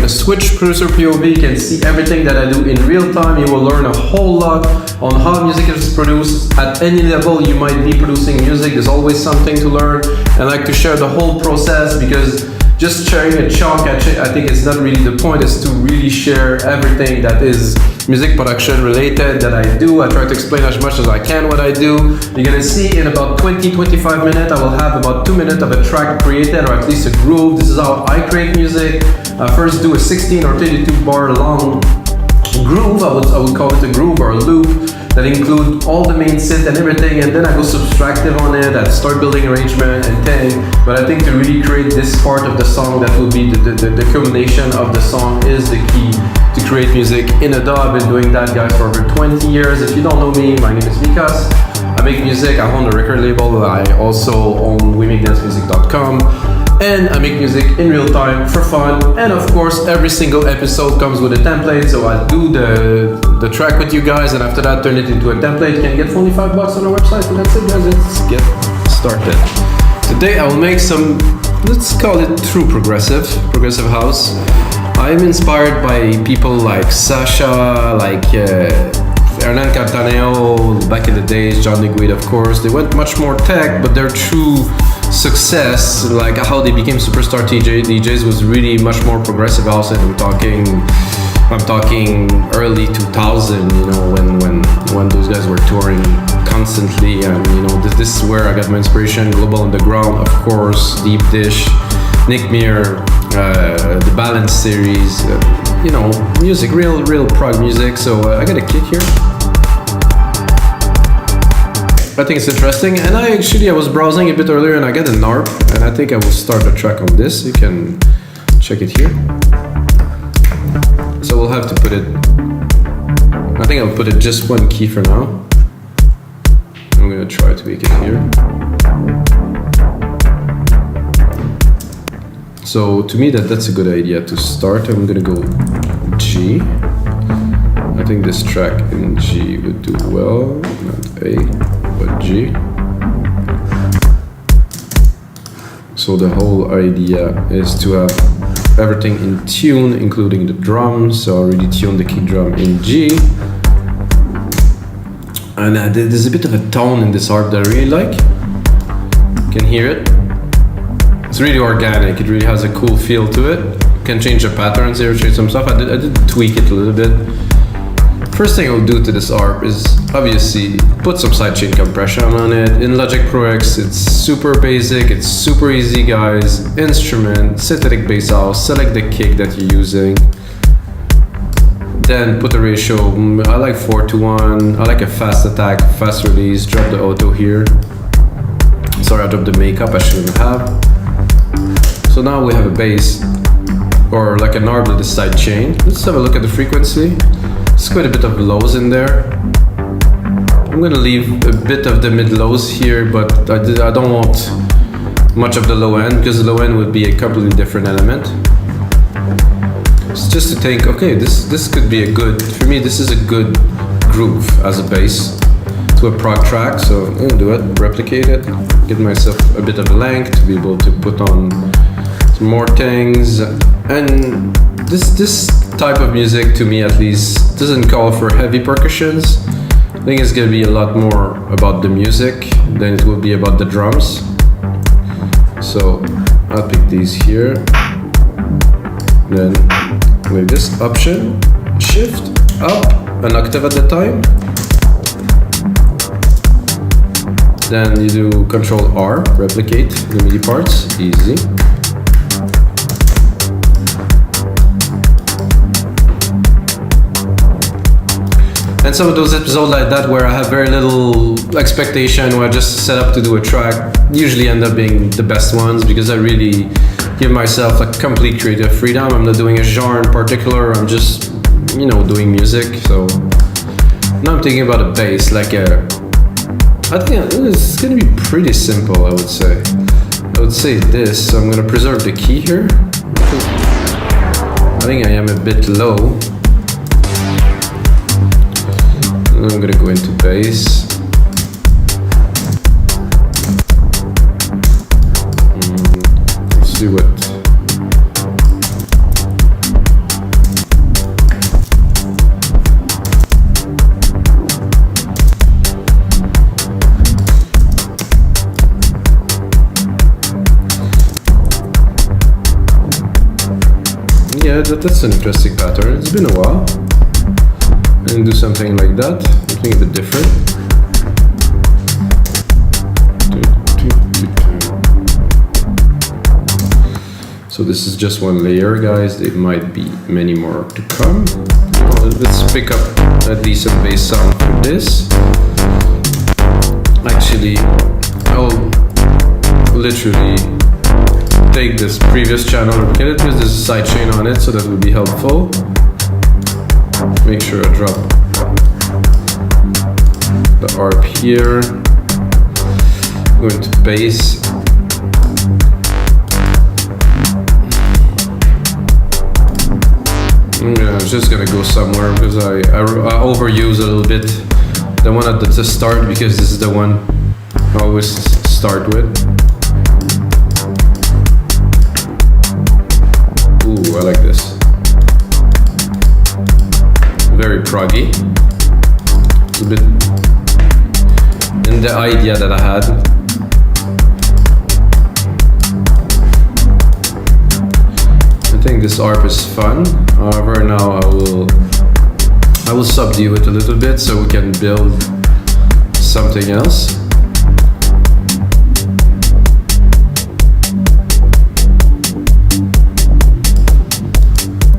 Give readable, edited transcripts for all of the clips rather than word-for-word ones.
a switch producer POV. You can see everything that I do in real time. You will learn a whole lot on how music is produced. At any level you might be producing music, there's always something to learn. I like to share the whole process, because just sharing a chunk, I think it's not really the point. Is to really share everything that is music production related that I do. I try to explain as much as I can what I do. You're gonna see in about 20-25 minutes, I will have about 2 minutes of a track created, or at least a groove. This is how I create music. I first do a 16 or 32 bar long groove. I would call it a groove or a loop that include all the main synth and everything, and then I go subtractive on it. I start building arrangement and thing. But I think to really create this part of the song that will be the culmination of the song is the key to create music in a DAW. I've been doing that, guys, for over 20 years. If you don't know me, my name is Vikas. I make music, I own a record label. I also own weMakeDanceMusic.com. And I make music in real time for fun. And of course, every single episode comes with a template. So I do the track with you guys, and after that, turn it into a template. You can get for only $5 on our website. And that's it, guys. Let's get started. Today I will make some, let's call it true progressive house. I'm inspired by people like Sasha, like Hernan Cartaneo, back in the days, John DeGuide, of course. They went much more tech, but their true success, like how they became superstar DJs, was really much more progressive house. And I'm talking early 2000, you know, when those guys were touring constantly. And you know, this is where I got my inspiration. Global Underground, of course, Deep Dish, Nick Muir, the Balance series, you know, music, real prog music. So I got a kick here. I think it's interesting, and I was browsing a bit earlier and I got an ARP, and I think I will start a track on this. You can check it here. So we'll have to put it, I think I'll put it just one key for now. I'm gonna try to make it here. So to me that's a good idea to start. I'm gonna go G. I think this track in G would do well, not A, but G. So the whole idea is to have everything in tune, including the drums. So I already tuned the kick drum in G. And there's a bit of a tone in this harp that I really like. You can hear it. It's really organic. It really has a cool feel to it. You can change the patterns here, change some stuff. I did tweak it a little bit. First thing I'll do to this ARP is obviously put some sidechain compression on it. In Logic Pro X, it's super basic, it's super easy, guys. Instrument, synthetic bass house, select the kick that you're using. Then put the ratio, I like 4:1. I like a fast attack, fast release, drop the auto here. Sorry, I dropped the makeup, I shouldn't have. So now we have a bass, or like an ARP with a sidechain. Let's have a look at the frequency. There's quite a bit of lows in there. I'm gonna leave a bit of the mid lows here, but I don't want much of the low end, because the low end would be a completely different element. It's just to think, okay, this could be a good, for me this is a good groove as a bass to a prog track. So I'm gonna do it, replicate it, give myself a bit of length to be able to put on some more things. And this type of music, to me at least, doesn't call for heavy percussions. I think it's gonna be a lot more about the music than it will be about the drums. So I'll pick these here. Then with this option, shift up an octave at a time. Then you do Control R, replicate the MIDI parts, easy. And some of those episodes like that where I have very little expectation, where I just set up to do a track, usually end up being the best ones, because I really give myself like complete creative freedom. I'm not doing a genre in particular, I'm just, you know, doing music. So now I'm thinking about a bass, like I think it's gonna be pretty simple, I would say. I would say this, so I'm gonna preserve the key here. I think I am a bit low. I'm gonna go into bass. Let's see what. Yeah, that's an interesting pattern. It's been a while. And do something like that, something a bit different. So this is just one layer, guys. There might be many more to come. Let's pick up a decent bass sound for this. Actually, I'll literally take this previous channel and get it with this sidechain on it, so that would be helpful. Make sure I drop the arp here. Go into bass. I'm just gonna go somewhere because I overuse a little bit the one at the start, because this is the one I always start with. Ooh, I like this. Very proggy. It's a bit in the idea that I had. I think this arp is fun. However, now I will subdue it a little bit so we can build something else.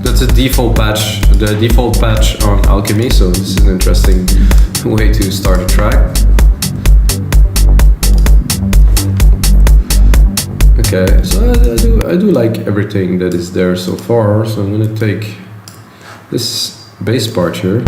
That's a default patch, the default patch on Alchemy, so this is an interesting way to start a track. Okay, so I do like everything that is there so far, so I'm gonna take this bass part here,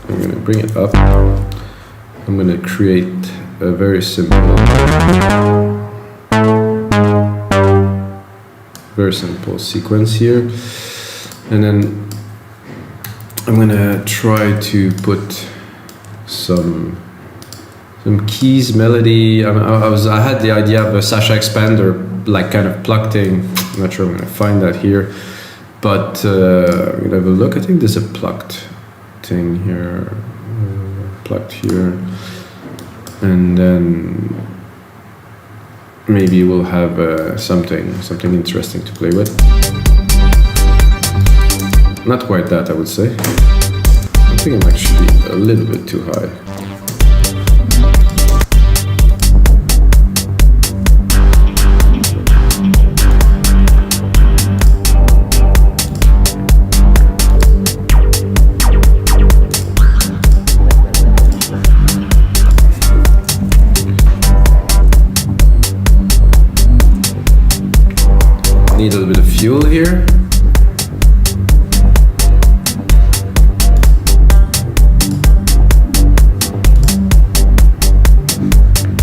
I'm gonna bring it up, I'm gonna create a very simple sequence here, and then I'm gonna try to put some keys, melody. I had the idea of a Sasha expander, like kind of plucked thing. I'm not sure I'm gonna find that here, but I'm gonna have a look. I think there's a plucked thing here, plucked here, and then maybe we'll have something interesting to play with. Not quite that, I would say. I think I'm actually a little bit too high. Need a little bit of fuel here.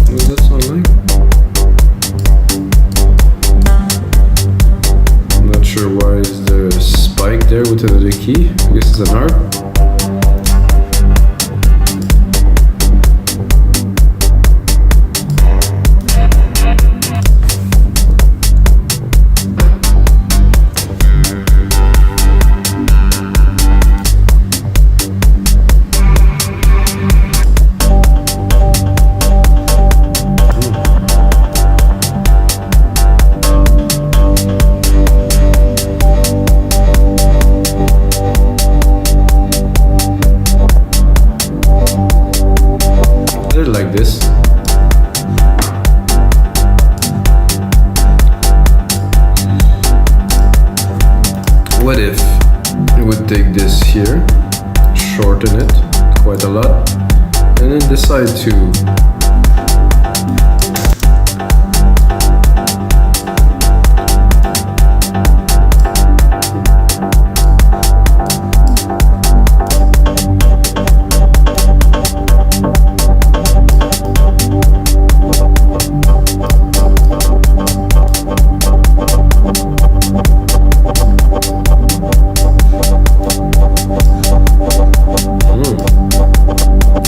What does that sound like? I'm not sure why is there a spike there with another key. I guess it's an harp. Like this. What if we would take this here, shorten it quite a lot, and then decide to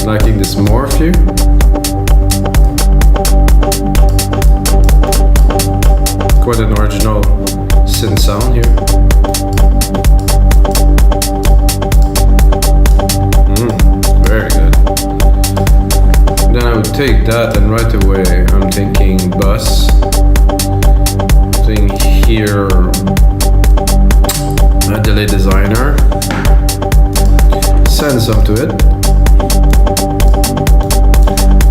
liking this morph here. Quite an original synth sound here. Very good. Then I would take that and right away I'm thinking bus. Thing here. I delay designer, send some to it,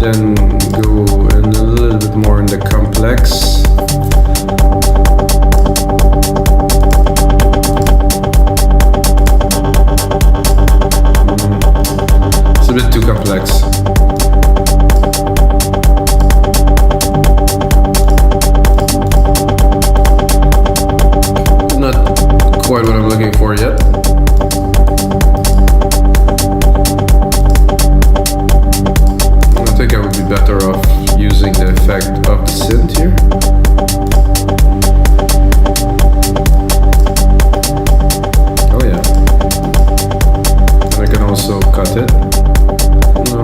then go in a little bit more in the complex. It's a bit too complex. Quite what I'm looking for yet. I think I would be better off using the effect of the synth here. Oh yeah. And I can also cut it. No.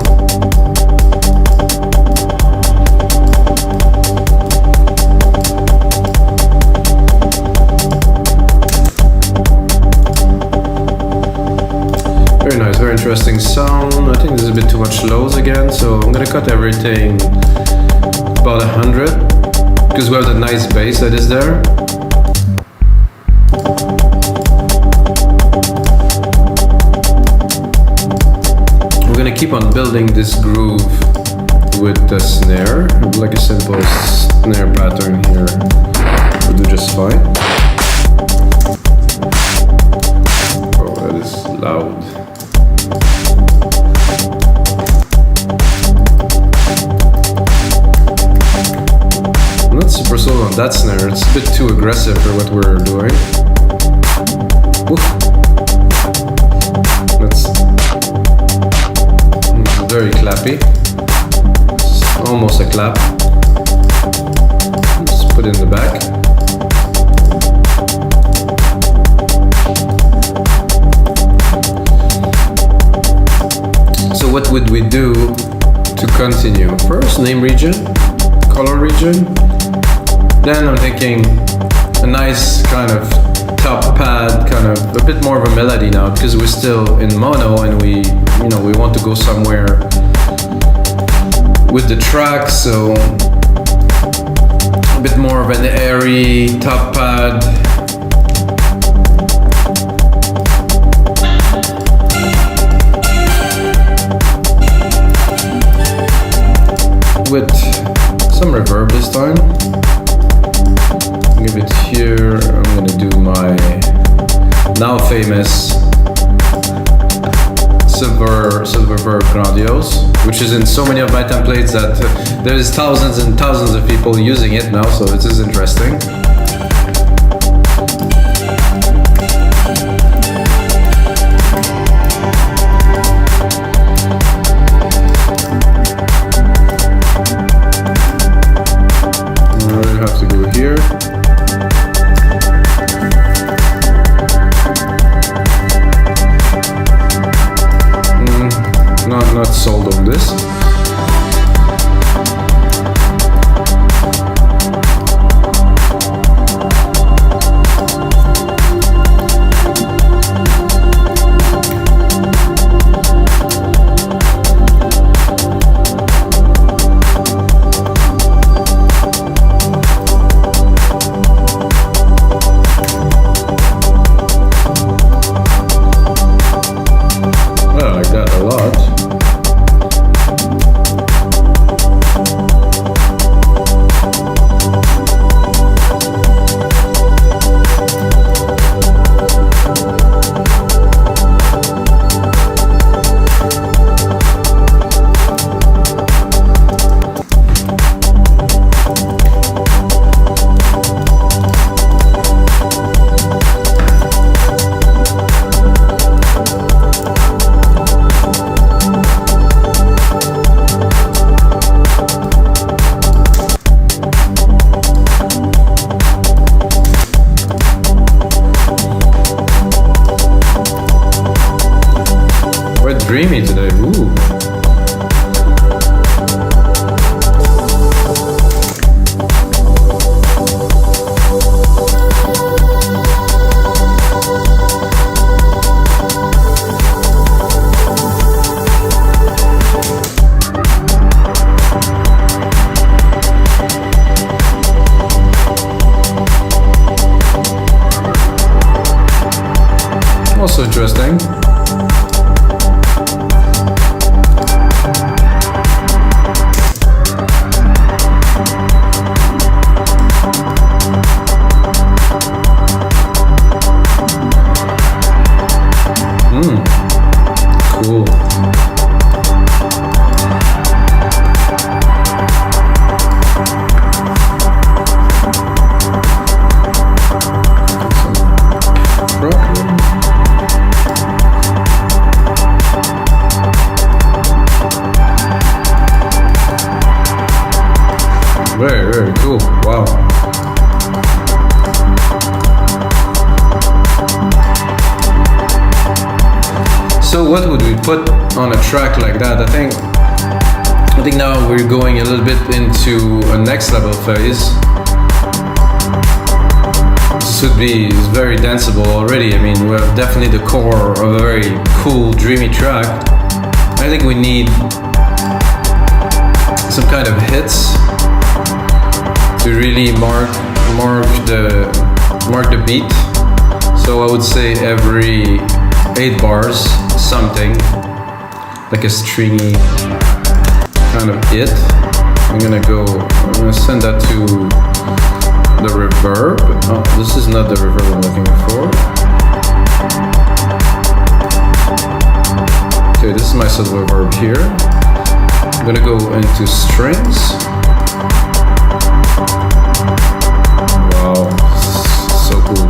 Very nice, very interesting sound. I think there's a bit too much lows again, so I'm gonna cut everything about 100 because we have that nice bass that is there. We're gonna keep on building this groove with the snare, like a simple snare pattern here. We'll do just fine. Oh, that is loud. I'm not super sold on that snare, it's a bit too aggressive for what we're doing. Oof. That's very clappy. It's almost a clap. Just put it in the back. So what would we do to continue? First, name region, color region. Then I'm thinking a nice kind of top pad, kind of a bit more of a melody now because we're still in mono and we want to go somewhere with the track, so a bit more of an airy top pad. With some reverb this time. Give it here. I'm gonna do my now famous silver verb grandiose, which is in so many of my templates that there's thousands and thousands of people using it now, so this is interesting. I have to go here. Not sold on this. I like that a lot. Dreamy today, ooh. Also interesting. Cool. Very, very cool. Wow. So what would we put on a track like that? I think now we're going a little bit into a next level phase. This would be very danceable already. I mean, we have definitely the core of a very cool, dreamy track. I think we need some kind of hits to really mark the beat. So I would say every 8 bars, something like a stringy kind of hit. I'm gonna send that to the reverb. Oh, this is not the reverb I'm looking for. Okay, this is my sub reverb here. I'm gonna go into strings. Wow, so cool.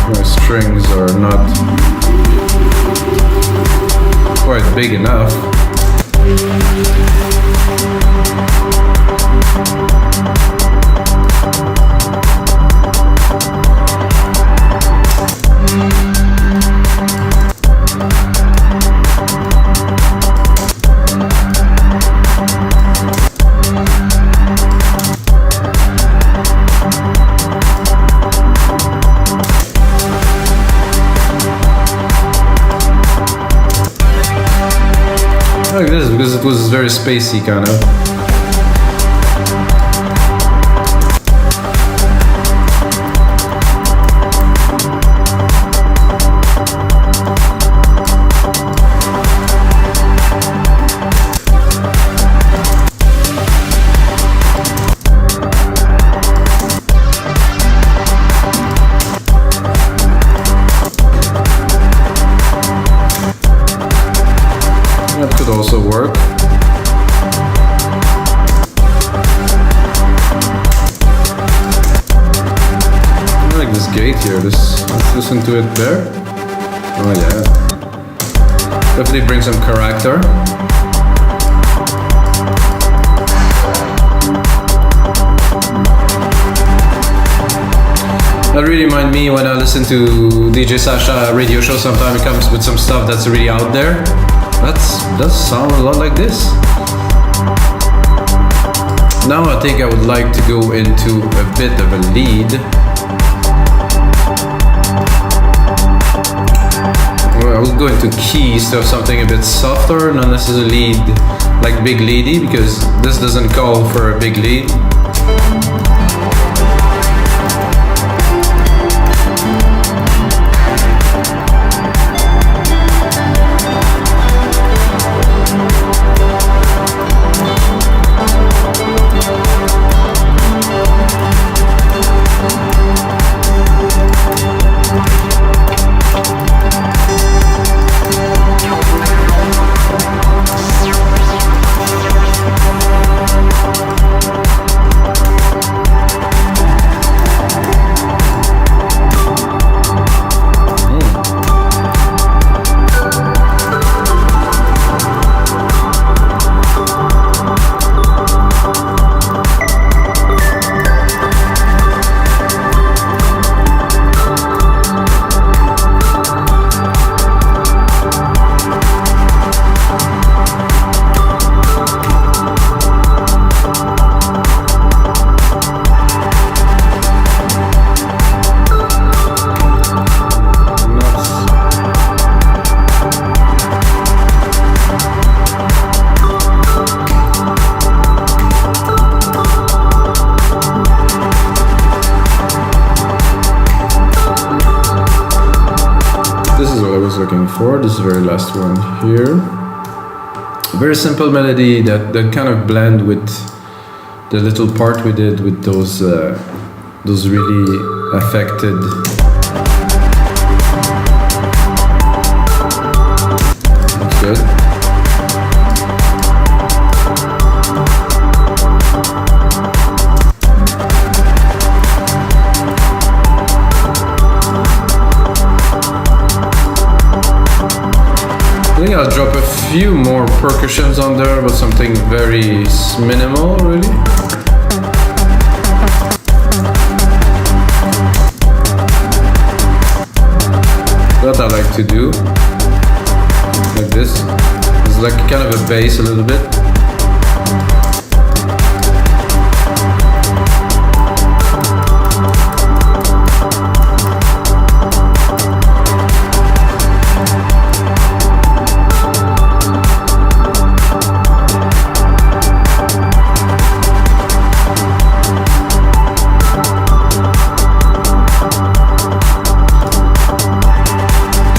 My strings are not quite big enough. Like this, because it was very spacey kind of. That could also work. I like this gate here. Let's listen to it there. Oh yeah. Definitely bring some character. That really reminds me when I listen to DJ Sasha radio show. Sometimes it comes with some stuff that's really out there. That does sound a lot like this. Now I think I would like to go into a bit of a lead. Well, I will go into keys, so something a bit softer, not necessarily lead like big leady, because this doesn't call for a big lead. before. This is the very last one here. Very simple melody that kind of blend with the little part we did with those really affected. That's good. I think I'll drop a few more percussions on there, but something very minimal, really. That I like to do, like this. It's like kind of a bass a little bit.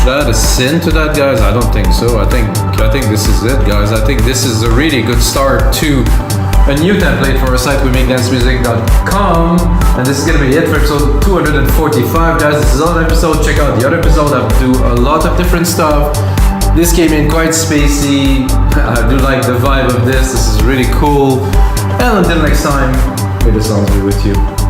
Add a synth to that, guys? I don't think so. I think this is it, guys. I think this is a really good start to a new template for our site, wemakedancemusic.com, and this is gonna be it for episode 245, guys. This is another episode. Check out the other episode. I do a lot of different stuff. This came in quite spacey. I do like the vibe of this. This is really cool. And until next time, may the sounds be with you.